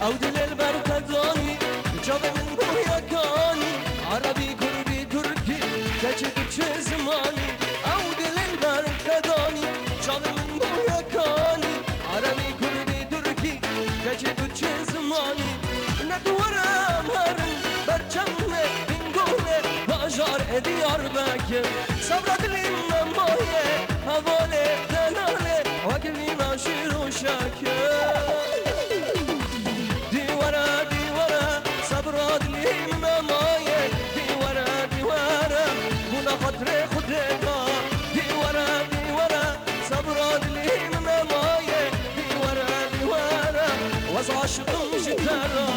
او دل البركزاني جاب من بويا كاني عربي كردي تركي تجد زماني او دل البركزاني جاب من بويا كاني عربي كردي تركي تجد زماني ندورم هرن برچمه بنگوله باجار ديار بكر صبرت لي ممايه حواله دلاله وقلي ناشر وشاكر صبرات لي ممايه ديوره بنا خاطر خدنا ديوره صبرات لي ممايه ديوره واز عاشقم جترا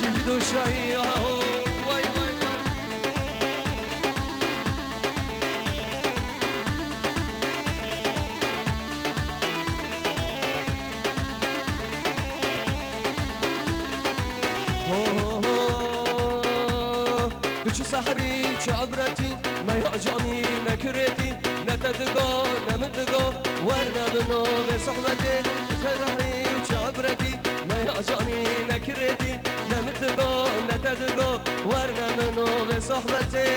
جلدو شايا واي واي بچو سحری چه عبرتی میاجانی نکردی نتدگا نمدگا ورنه بنو به صحبتی سحری چه عبرتی میاجانی نکردی نمدگا نتدگا ورنه بنو به صحبتی